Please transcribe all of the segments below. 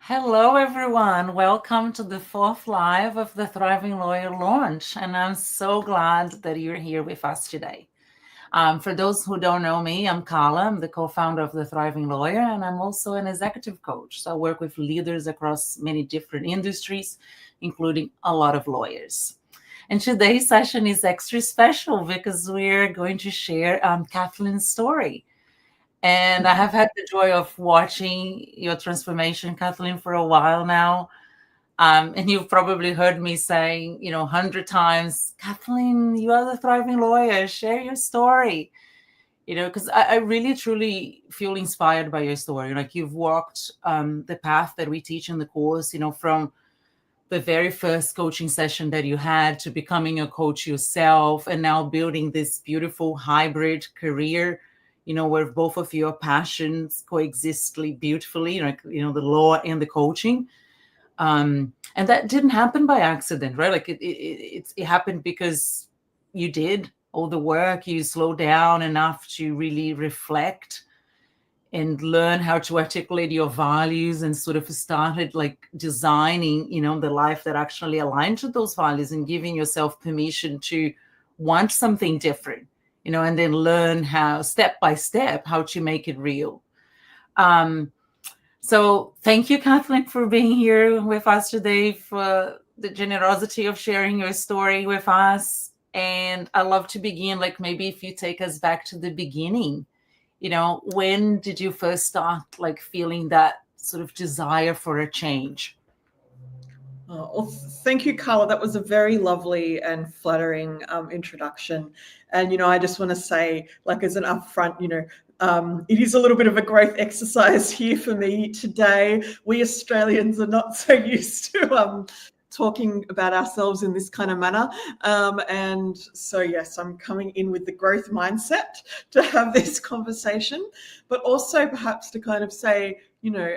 Hello, everyone. Welcome to the fourth live of the Thriving Lawyer launch. And I'm so glad that you're here with us today. For those who don't know me, I'm Carla. I'm the co-founder of the Thriving Lawyer, and I'm also an executive coach. So I work with leaders across many different industries, including a lot of lawyers. And today's session is extra special because we're going to share Kathleen's story. And I have had the joy of watching your transformation, Kathleen, for a while now. And you've probably heard me saying, 100 times, Kathleen, you are the thriving lawyer. Share your story. Because I really, truly feel inspired by your story. Like you've walked the path that we teach in the course, from the very first coaching session that you had to becoming a coach yourself and now building this beautiful hybrid career, where both of your passions coexist beautifully, the law and the coaching. And that didn't happen by accident, right? Like it happened because you did all the work, you slowed down enough to really reflect and learn how to articulate your values and sort of started designing, the life that actually aligned to those values and giving yourself permission to want something different, and then learn how step by step how to make it real. So thank you, Kathleen, for being here with us today, for the generosity of sharing your story with us. And I love to begin, maybe if you take us back to the beginning, when did you first start feeling that sort of desire for a change? Well, thank you, Carla. That was a very lovely and flattering introduction. And, I just want to say, as an upfront, it is a little bit of a growth exercise here for me today. We Australians are not so used to talking about ourselves in this kind of manner. And so, yes, I'm coming in with the growth mindset to have this conversation, but also perhaps to kind of say,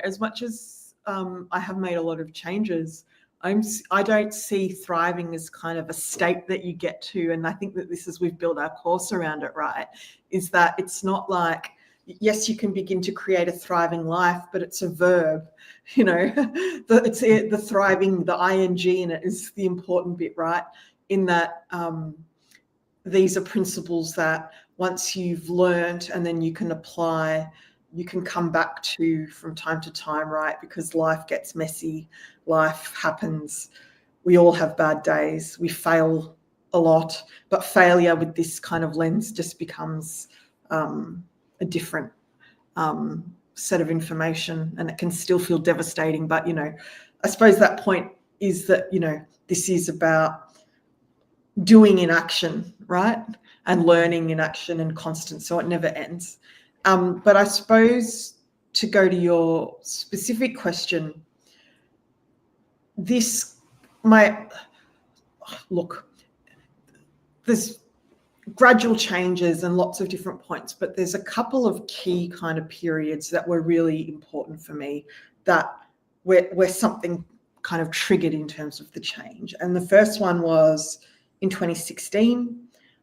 as much as I have made a lot of changes, I don't see thriving as kind of a state that you get to. And I think that this is, we've built our course around it, right? Is that it's not like, yes, you can begin to create a thriving life, but it's a verb, it's the thriving, the ing in it is the important bit, right? In that these are principles that once you've learned and then you can apply, you can come back to from time to time, right? Because life gets messy, life happens. We all have bad days. We fail a lot, but failure with this kind of lens just becomes a different set of information, and it can still feel devastating. But, I suppose that point is that, this is about doing in action, right? And learning in action and constant, so it never ends. But I suppose to go to your specific question, there's gradual changes and lots of different points, but there's a couple of key kind of periods that were really important for me that where something kind of triggered in terms of the change. And the first one was in 2016.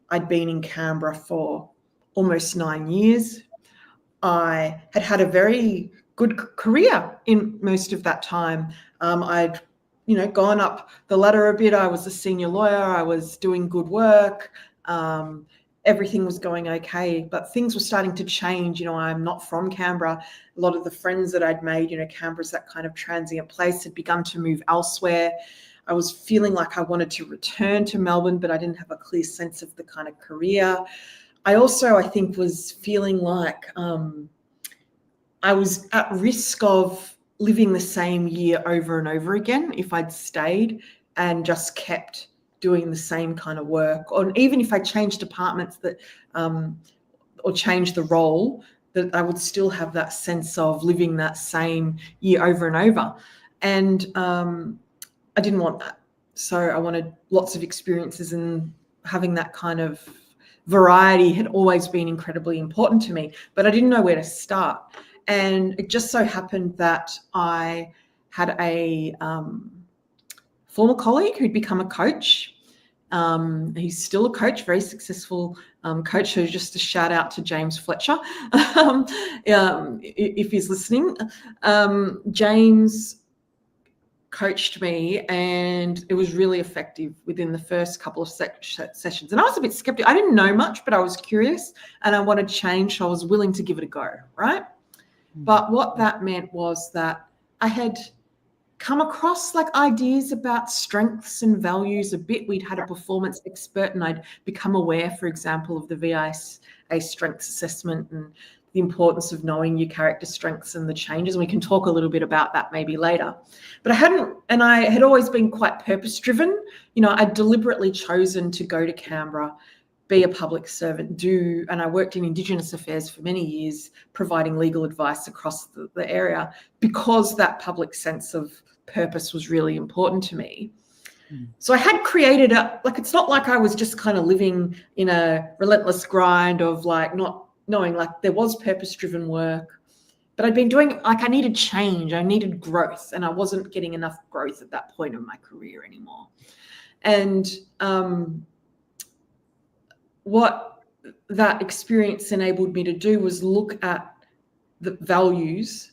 I'd been in Canberra for almost 9 years. I had a very good career in most of that time. I'd, gone up the ladder a bit. I was a senior lawyer. I was doing good work. Everything was going okay, but things were starting to change. I'm not from Canberra. A lot of the friends that I'd made, Canberra's that kind of transient place, had begun to move elsewhere. I was feeling like I wanted to return to Melbourne, but I didn't have a clear sense of the kind of career. I also, I think, was feeling like I was at risk of living the same year over and over again if I'd stayed and just kept doing the same kind of work, or even if I changed departments that or changed the role, that I would still have that sense of living that same year over and over. And I didn't want that. So I wanted lots of experiences, and having that kind of variety had always been incredibly important to me, but I didn't know where to start. And it just so happened that I had a former colleague who'd become a coach. He's still a coach, very successful coach. So just a shout out to James Fletcher, if he's listening. James coached me, and it was really effective within the first couple of sessions. And I was a bit skeptical. I didn't know much, but I was curious and I wanted change. So I was willing to give it a go, right? But what that meant was that I had come across like ideas about strengths and values a bit. We'd had a performance expert and I'd become aware, for example, of the VIA strengths assessment and the importance of knowing your character strengths and the changes. And we can talk a little bit about that maybe later. But I had always been quite purpose driven. You know, I'd deliberately chosen to go to Canberra, be a public servant, and I worked in Indigenous affairs for many years, providing legal advice across the area, because that public sense of purpose was really important to me. So I had created it's not like I was just kind of living in a relentless grind of like not knowing, like there was purpose-driven work, but I'd been doing, like I needed change, I needed growth, and I wasn't getting enough growth at that point of my career anymore. And what that experience enabled me to do was look at the values,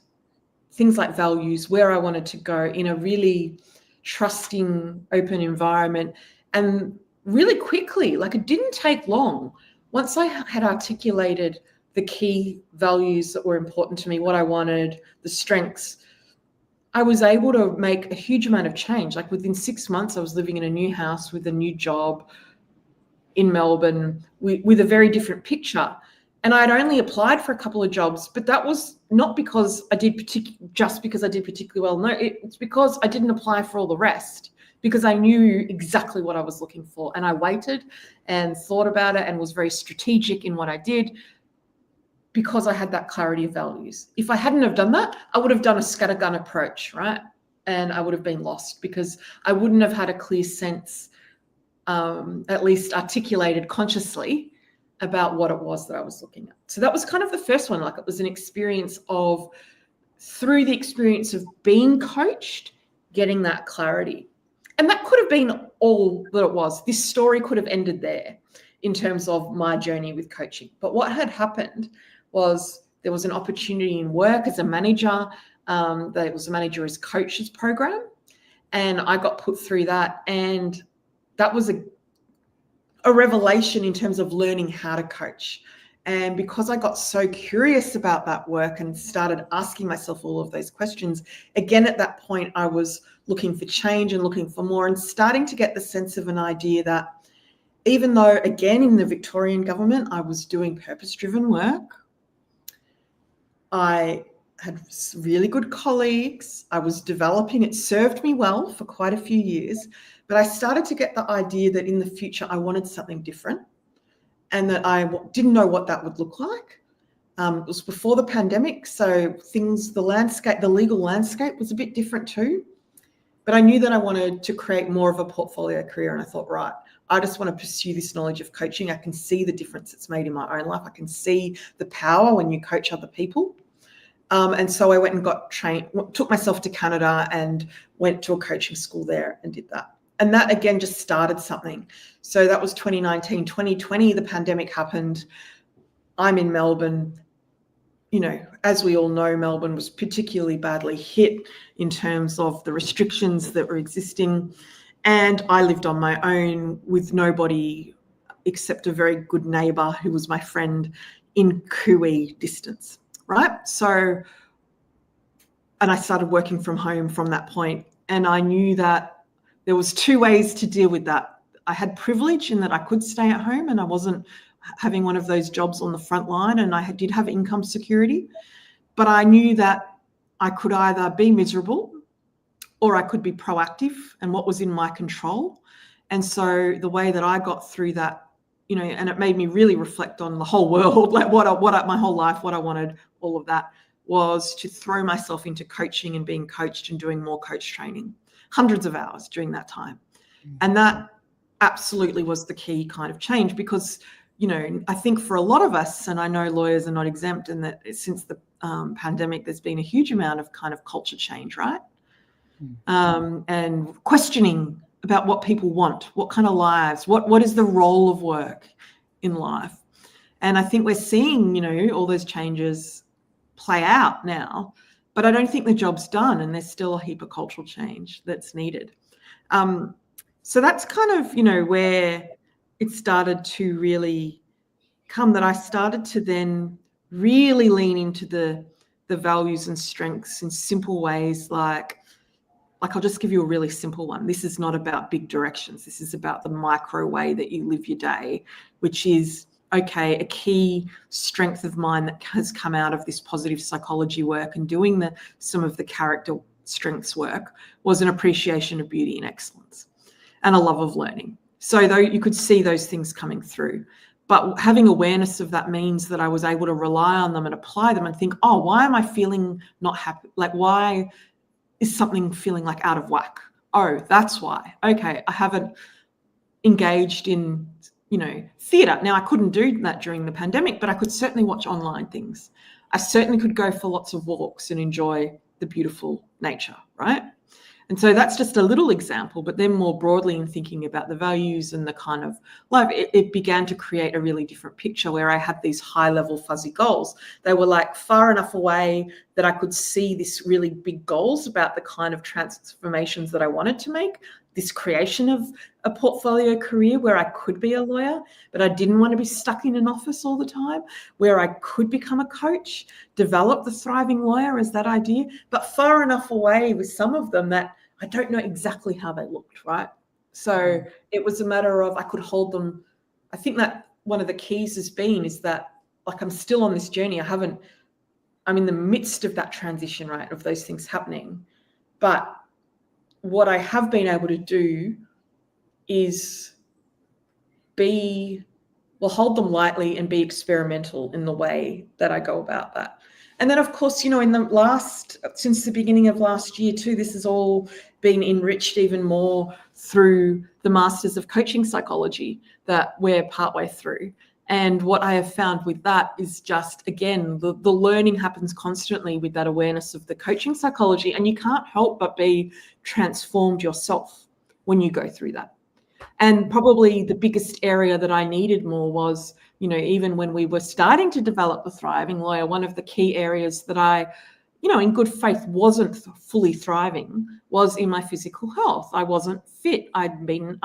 things like values, where I wanted to go in a really trusting, open environment. And really quickly, like it didn't take long. Once I had articulated the key values that were important to me, what I wanted, the strengths, I was able to make a huge amount of change. Like within 6 months, I was living in a new house with a new job in Melbourne with a very different picture. And I'd only applied for a couple of jobs, but that was not because I did particularly well. No, it's because I didn't apply for all the rest, because I knew exactly what I was looking for. And I waited and thought about it and was very strategic in what I did, because I had that clarity of values. If I hadn't have done that, I would have done a scattergun approach, right? And I would have been lost, because I wouldn't have had a clear sense, at least articulated consciously, about what it was that I was looking at. So that was kind of the first one. Like it was an experience of, through the experience of being coached, getting that clarity. And that could have been all that it was. This story could have ended there in terms of my journey with coaching. But what had happened was there was an opportunity in work as a manager. There was a manager as coaches program, and I got put through that. And that was a revelation in terms of learning how to coach. And because I got so curious about that work and started asking myself all of those questions, again, at that point, I was looking for change and looking for more, and starting to get the sense of an idea that even though, again, in the Victorian government, I was doing purpose-driven work, I had really good colleagues, I was developing, it served me well for quite a few years, but I started to get the idea that in the future, I wanted something different, and that I didn't know what that would look like. It was before the pandemic, so the legal landscape was a bit different too. But I knew that I wanted to create more of a portfolio career, and I thought, right, I just want to pursue this knowledge of coaching. I can see the difference it's made in my own life. I can see the power when you coach other people. And so I went and got trained, took myself to Canada and went to a coaching school there and did that. And that, again, just started something. So that was 2019. 2020, the pandemic happened. I'm in Melbourne. You know, as we all know, Melbourne was particularly badly hit in terms of the restrictions that were existing. And I lived on my own with nobody except a very good neighbour who was my friend in Cooee distance, right? So, and I started working from home from that point. And I knew that there was two ways to deal with that. I had privilege in that I could stay at home and I wasn't having one of those jobs on the front line, and I did have income security, but I knew that I could either be miserable or I could be proactive and what was in my control. And so the way that I got through that, you know, and it made me really reflect on the whole world, like my whole life, what I wanted, all of that, was to throw myself into coaching and being coached and doing more coach training, hundreds of hours during that time. And that absolutely was the key kind of change, because, you know, I think for a lot of us, and I know lawyers are not exempt, and that since the pandemic, there's been a huge amount of kind of culture change, right? And questioning about what people want, what kind of lives, what is the role of work in life. And I think we're seeing, you know, all those changes play out now. but I don't think the job's done, and there's still a heap of cultural change that's needed. So that's kind of, where it started to really come, that I started to then really lean into the values and strengths in simple ways, like I'll just give you a really simple one. This is not about big directions. This is about the micro way that you live your day, which is, okay, a key strength of mine that has come out of this positive psychology work and doing some of the character strengths work was an appreciation of beauty and excellence and a love of learning. So though you could see those things coming through, but having awareness of that means that I was able to rely on them and apply them and think, oh, why am I feeling not happy? Like, why is something feeling like out of whack? Oh, that's why. Okay, I haven't engaged in, theatre. Now, I couldn't do that during the pandemic, but I could certainly watch online things. I certainly could go for lots of walks and enjoy the beautiful nature, right? And so that's just a little example, but then more broadly in thinking about the values and the kind of life, it began to create a really different picture where I had these high level fuzzy goals. They were like far enough away that I could see this really big goals about the kind of transformations that I wanted to make, this creation of a portfolio career where I could be a lawyer, but I didn't want to be stuck in an office all the time, where I could become a coach, develop the thriving lawyer as that idea, but far enough away with some of them that I don't know exactly how they looked, right? So it was a matter of I could hold them. I think that one of the keys has been is that, like, I'm still on this journey. I'm in the midst of that transition, right, of those things happening. But what I have been able to do is hold them lightly and be experimental in the way that I go about that. And then, of course, since the beginning of last year too, this has all been enriched even more through the Masters of Coaching Psychology that we're partway through. And what I have found with that is just, again, the learning happens constantly with that awareness of the coaching psychology, and you can't help but be transformed yourself when you go through that. And probably the biggest area that I needed more was, even when we were starting to develop the Thriving Lawyer, one of the key areas that I, in good faith wasn't fully thriving was in my physical health. I wasn't fit. I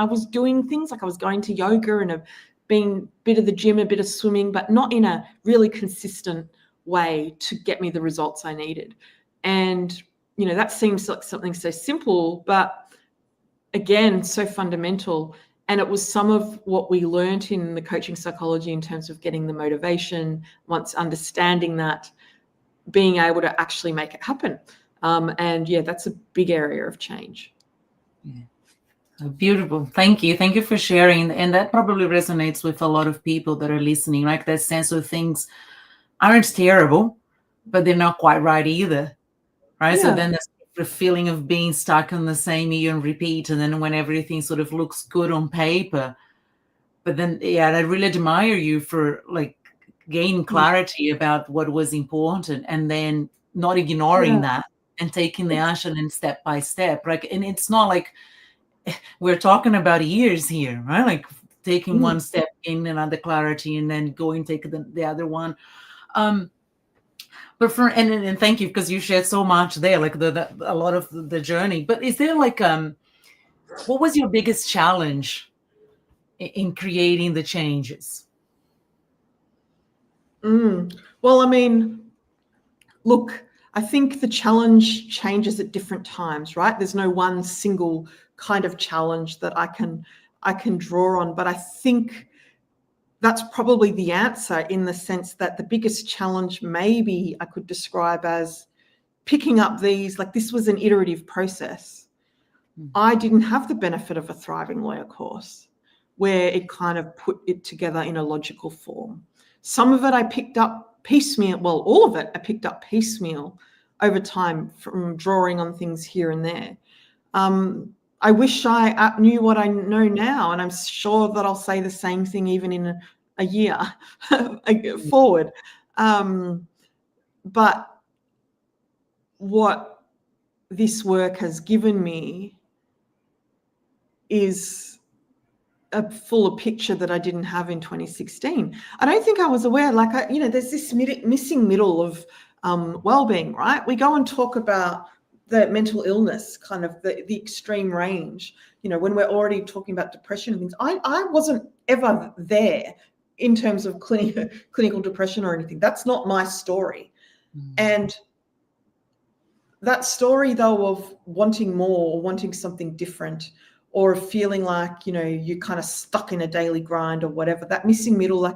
was doing things like I was going to yoga and been a bit of the gym, a bit of swimming, but not in a really consistent way to get me the results I needed. And, that seems like something so simple, but again, so fundamental. And it was some of what we learned in the coaching psychology in terms of getting the motivation, once understanding that, being able to actually make it happen. And yeah, that's a big area of change. Yeah. Beautiful. Thank you. Thank you for sharing. And that probably resonates with a lot of people that are listening, like that sense of things aren't terrible, but they're not quite right either. Right. Yeah. So then there's the feeling of being stuck on the same year and repeat. And then when everything sort of looks good on paper, but then, yeah, I really admire you for like gaining clarity about what was important and then not ignoring that and taking the action and step by step. Right. And it's not like we're talking about years here, right? Like taking one step in another clarity and then take the other one. But and thank you, because you shared so much there, like a lot of the journey. But is there like what was your biggest challenge in creating the changes? Well, I mean, look, I think the challenge changes at different times, right? There's no one single kind of challenge that I can draw on, but I think that's probably the answer, in the sense that the biggest challenge maybe I could describe as picking up these, like this was an iterative process. I didn't have the benefit of a Thriving Lawyer course where it kind of put it together in a logical form. Some of it I picked up piecemeal, well, all of it I picked up piecemeal over time from drawing on things here and there. I wish I knew what I know now, and I'm sure that I'll say the same thing even in a year forward. But what this work has given me is a fuller picture that I didn't have in 2016. I don't think I was aware, there's this missing middle of well-being, right? We go and talk about the mental illness, kind of the extreme range, when we're already talking about depression and things. I wasn't ever there in terms of clinical depression or anything. That's not my story. And that story, though, of wanting more, wanting something different, or feeling like, you're kind of stuck in a daily grind or whatever, that missing middle, like,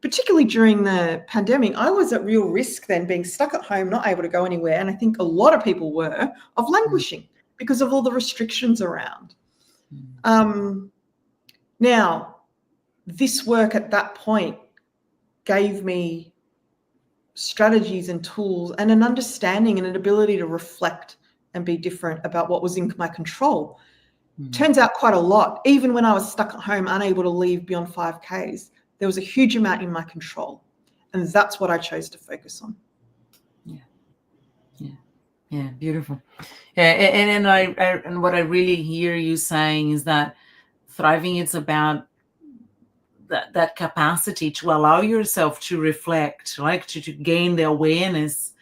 particularly during the pandemic, I was at real risk then, being stuck at home, not able to go anywhere. And I think a lot of people were, of languishing because of all the restrictions around. Now, this work at that point gave me strategies and tools and an understanding and an ability to reflect and be different about what was in my control. Turns out quite a lot. Even when I was stuck at home, unable to leave beyond 5Ks, there was a huge amount in my control. And that's what I chose to focus on. Yeah, beautiful. Yeah, and what I really hear you saying is that thriving is about that capacity to allow yourself to reflect, like to gain the awareness,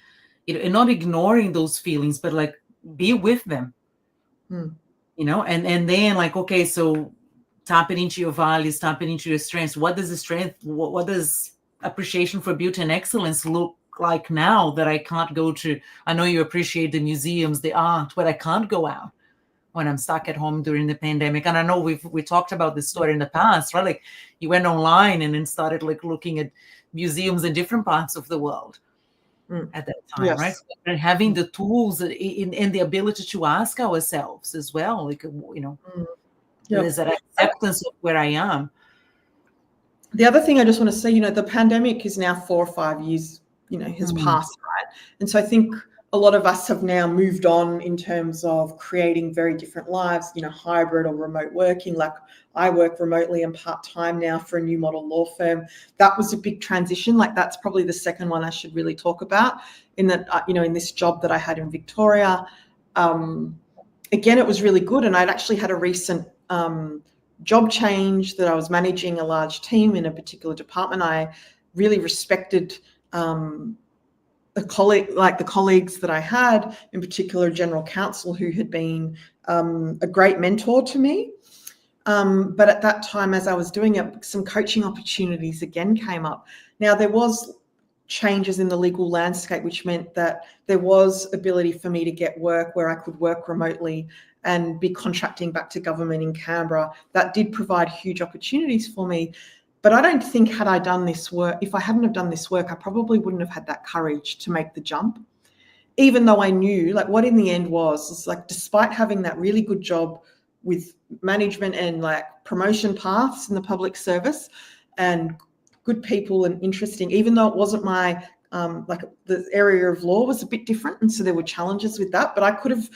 and not ignoring those feelings, but like be with them, and then like, okay, so tapping into your values, tapping into your strengths. What does the strength, what does appreciation for beauty and excellence look like now that I can't go to? I know you appreciate the museums, the art, but I can't go out when I'm stuck at home during the pandemic. And I know we talked about this story in the past, right? Like you went online and then started like looking at museums in different parts of the world at that time, Yes. right? And having the tools and the ability to ask ourselves as well, like, there's that acceptance of where I am. The other thing I just want to say, the pandemic is now 4 or 5 years, has passed, right? And so I think a lot of us have now moved on in terms of creating very different lives, hybrid or remote working. Like I work remotely and part-time now for a new model law firm. That was a big transition. Like that's probably the second one I should really talk about in that, in this job that I had in Victoria. Again, it was really good. And I'd actually had a recent job change that I was managing a large team in a particular department. I really respected the colleagues that I had, in particular, General Counsel, who had been a great mentor to me. But at that time, as I was doing it, some coaching opportunities again came up. Now, there was changes in the legal landscape, which meant that there was ability for me to get work where I could work remotely and be contracting back to government in Canberra. That did provide huge opportunities for me. But I don't think if I hadn't have done this work, I probably wouldn't have had that courage to make the jump. Even though I knew, like what in the end was like, despite having that really good job with management and like promotion paths in the public service and good people and interesting, even though it wasn't my, like the area of law was a bit different. And so there were challenges with that, but I could have,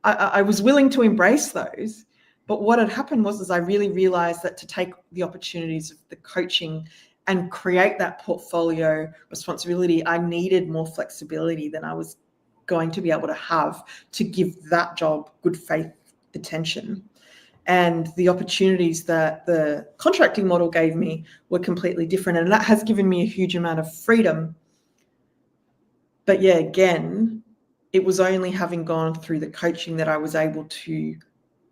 I was willing to embrace those. But what had happened was I really realized that to take the opportunities of the coaching and create that portfolio responsibility, I needed more flexibility than I was going to be able to have to give that job good faith attention. And the opportunities that the contracting model gave me were completely different. And that has given me a huge amount of freedom. But yeah, again, it was only having gone through the coaching that I was able to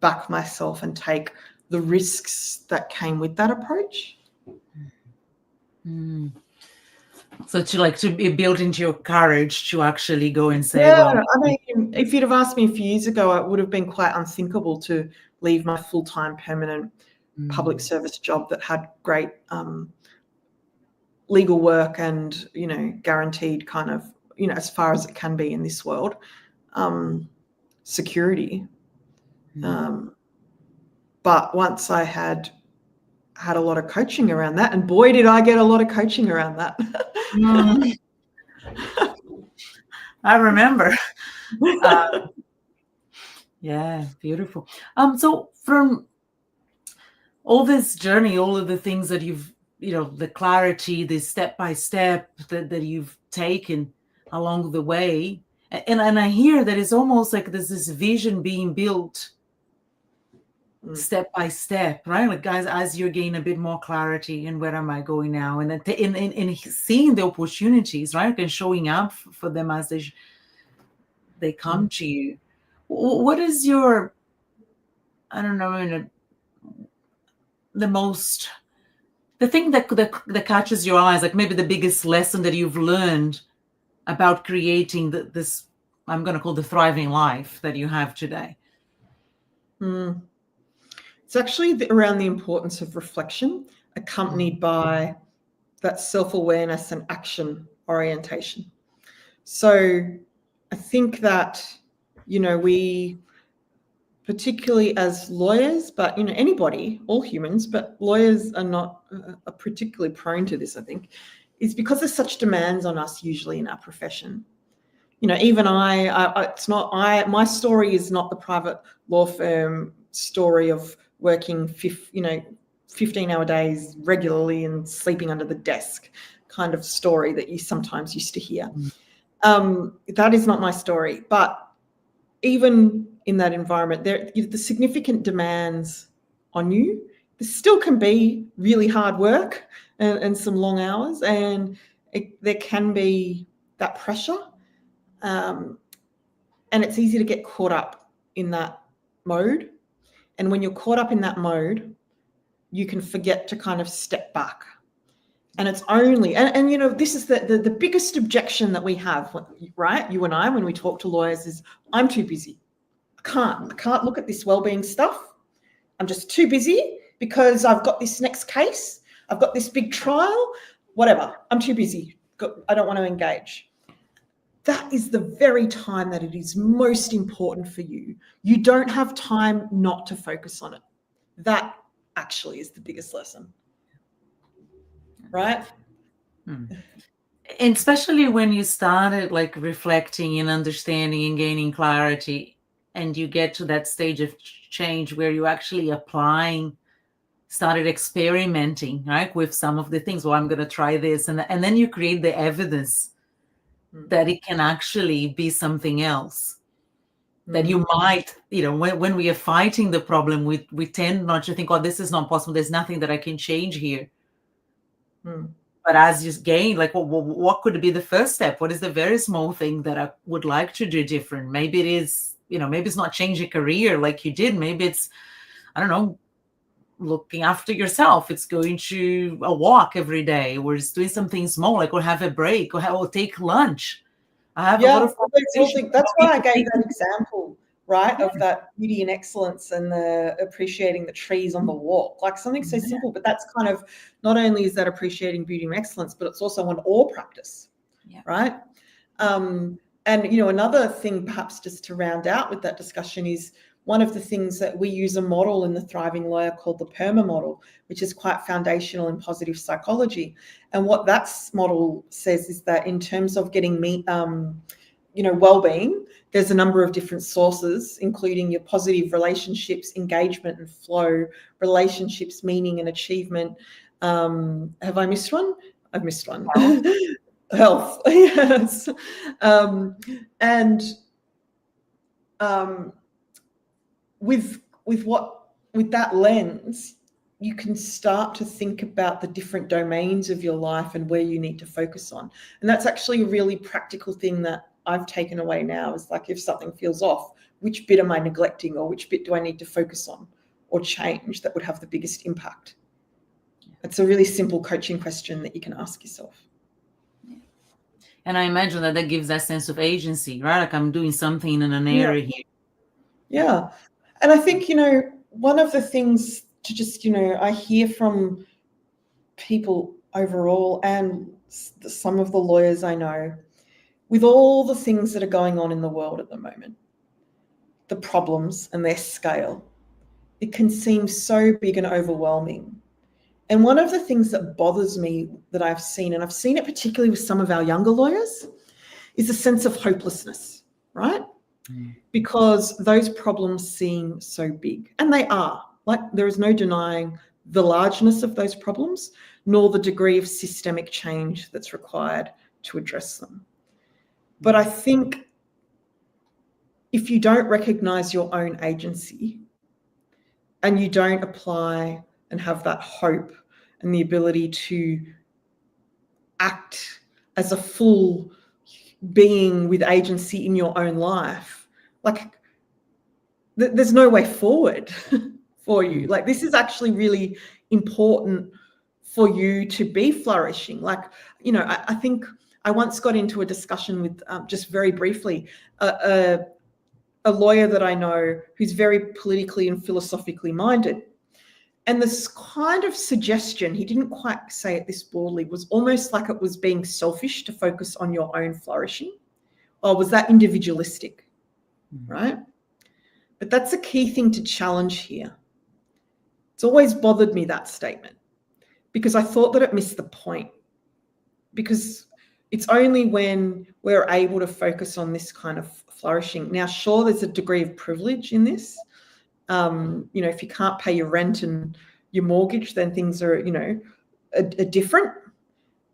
back myself and take the risks that came with that approach. So to be built into your courage to actually go and say, I mean, if you'd have asked me a few years ago, it would have been quite unthinkable to leave my full-time permanent public service job that had great legal work and, guaranteed kind of, as far as it can be in this world, security. But once I had a lot of coaching around that, and boy, did I get a lot of coaching around that. I remember. Yeah, beautiful. So from all this journey, all of the things that you've, the clarity, the step-by-step that you've taken along the way, and I hear that it's almost like there's this vision being built step by step, right? Like, guys, as you gain a bit more clarity in where am I going now, and then in seeing the opportunities, right, and showing up for them as they come to you. What is your, I don't know, the thing that catches your eyes, like maybe the biggest lesson that you've learned about creating this, I'm going to call the thriving life that you have today? It's actually around the importance of reflection, accompanied by that self-awareness and action orientation. So I think that, we, particularly as lawyers, but, anybody, all humans, but lawyers are particularly prone to this, I think, is because there's such demands on us usually in our profession. Even my story is not the private law firm story of working 15-hour days regularly and sleeping under the desk kind of story that you sometimes used to hear. That is not my story. But even in that environment, the significant demands on you, there still can be really hard work and some long hours, and there can be that pressure. And it's easy to get caught up in that mode. And when you're caught up in that mode, you can forget to kind of step back. And it's only, and this is the biggest objection that we have, right? You and I, when we talk to lawyers, is I'm too busy. I can't look at this wellbeing stuff. I'm just too busy because I've got this next case. I've got this big trial, whatever. I'm too busy. I don't want to engage. That is the very time that it is most important for you. You don't have time not to focus on it. That actually is the biggest lesson, right? And especially when you started like reflecting and understanding and gaining clarity, and you get to that stage of change where you actually started experimenting, right, with some of the things. Well, I'm going to try this, and then you create the evidence that it can actually be something else. That you might, when we are fighting the problem, we tend not to think, oh, this is not possible. There's nothing that I can change here. But as you gain, like, what could be the first step? What is the very small thing that I would like to do different? Maybe it is, maybe it's not change a career like you did. Maybe it's, I don't know, looking after yourself. It's going to a walk every day, or it's doing something small, like, or have a break, or take lunch. I have a lot of conversations. That's why I gave that example, right, of that beauty and excellence and the appreciating the trees on the walk, like something so simple, but that's kind of, not only is that appreciating beauty and excellence, but it's also an awe practice, right? And, another thing perhaps just to round out with that discussion is one of the things that we use a model in the Thriving Lawyer called the PERMA model, which is quite foundational in positive psychology. And what that model says is that in terms of getting well-being, there's a number of different sources, including your positive relationships, engagement and flow, relationships, meaning and achievement. Have I missed one? I've missed one. Health. Yes. With that lens, you can start to think about the different domains of your life and where you need to focus on. And that's actually a really practical thing that I've taken away now, is like, if something feels off, which bit am I neglecting, or which bit do I need to focus on or change that would have the biggest impact? It's a really simple coaching question that you can ask yourself. And I imagine that gives that sense of agency, right? Like, I'm doing something in an area here. Yeah. And I think, one of the things to just, I hear from people overall, and some of the lawyers I know, with all the things that are going on in the world at the moment, the problems and their scale, it can seem so big and overwhelming. And one of the things that bothers me that I've seen, and I've seen it particularly with some of our younger lawyers, is a sense of hopelessness, right? Because those problems seem so big, and they are. Like, there is no denying the largeness of those problems, nor the degree of systemic change that's required to address them. But I think if you don't recognize your own agency, and you don't apply and have that hope and the ability to act as a full being with agency in your own life, like there's no way forward for you. Like, this is actually really important for you to be flourishing. Like, you know, I think I once got into a discussion with, just very briefly, a lawyer that I know who's very politically and philosophically minded. And this kind of suggestion, he didn't quite say it this broadly, was almost like it was being selfish to focus on your own flourishing. Or was that individualistic, right? But that's a key thing to challenge here. It's always bothered me, that statement, because I thought that it missed the point. Because it's only when we're able to focus on this kind of flourishing. Now, sure, there's a degree of privilege in this. You know, if you can't pay your rent and your mortgage, then things are, you know, are different.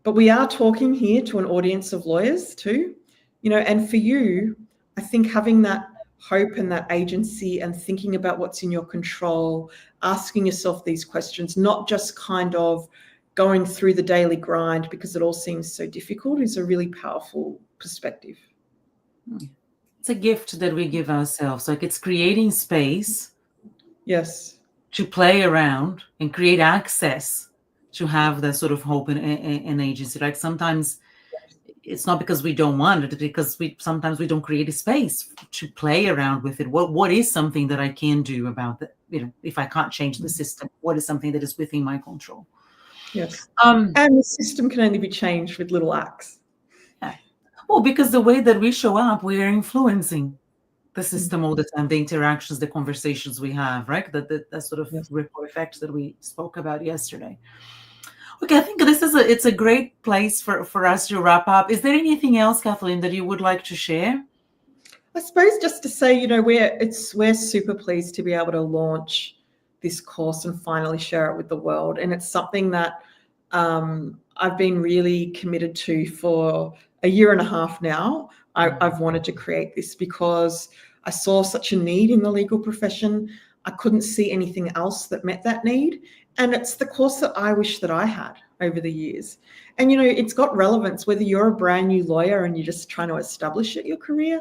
But we are talking here to an audience of lawyers too, you know, and for you, I think having that hope and that agency and thinking about what's in your control, asking yourself these questions, not just kind of going through the daily grind because it all seems so difficult, is a really powerful perspective. It's a gift that we give ourselves. Like, it's creating space. Yes. To play around and create access to have that sort of hope and agency. Like, sometimes it's not because we don't want it, it's because sometimes we don't create a space to play around with it. What is something that I can do about that? You know, if I can't change the system, what is something that is within my control? Yes. And the system can only be changed with little acts. Yeah. Well, because the way that we show up, we are influencing the system all the time, the interactions, the conversations we have, right? That sort of ripple effect that we spoke about yesterday. Okay, I think it's a great place for us to wrap up. Is there anything else, Kathleen, that you would like to share? I suppose just to say, you know, we're super pleased to be able to launch this course and finally share it with the world. And it's something that I've been really committed to for a year and a half now. I've wanted to create this because I saw such a need in the legal profession. I couldn't see anything else that met that need. And it's the course that I wish that I had over the years. And, you know, it's got relevance whether you're a brand new lawyer and you're just trying to establish your career,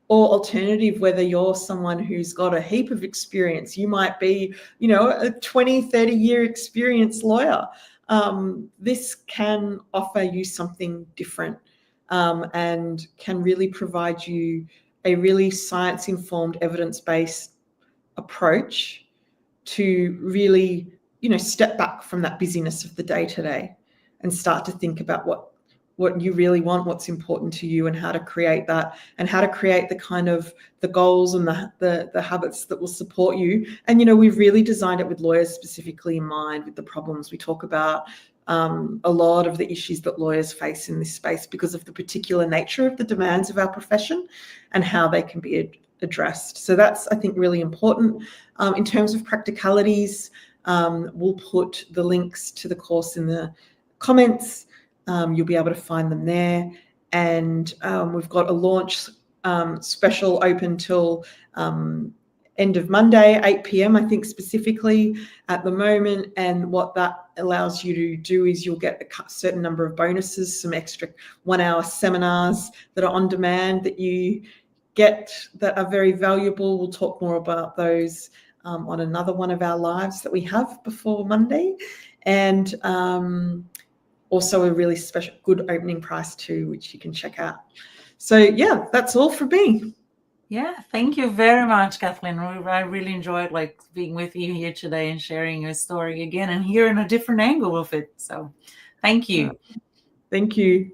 or alternative, whether you're someone who's got a heap of experience. You might be, you know, a 20, 30-year experienced lawyer. This can offer you something different. And can really provide you a really science-informed, evidence-based approach to really, you know, step back from that busyness of the day-to-day and start to think about what you really want, what's important to you, and how to create that, and how to create the kind of the goals and the habits that will support you. And, you know, we've really designed it with lawyers specifically in mind, with the problems we talk about. A lot of the issues that lawyers face in this space because of the particular nature of the demands of our profession and how they can be addressed. So that's, I think, really important. In terms of practicalities, we'll put the links to the course in the comments. You'll be able to find them there. And we've got a launch special open till end of Monday, 8 p.m, I think specifically at the moment. And what that allows you to do is you'll get a certain number of bonuses, some extra 1-hour seminars that are on demand that you get that are very valuable. We'll talk more about those on another one of our lives that we have before Monday. And also a really special good opening price too, which you can check out. So yeah, that's all from me. Yeah, thank you very much, Kathleen. I really enjoyed being with you here today and sharing your story again and hearing a different angle of it. So thank you. Thank you.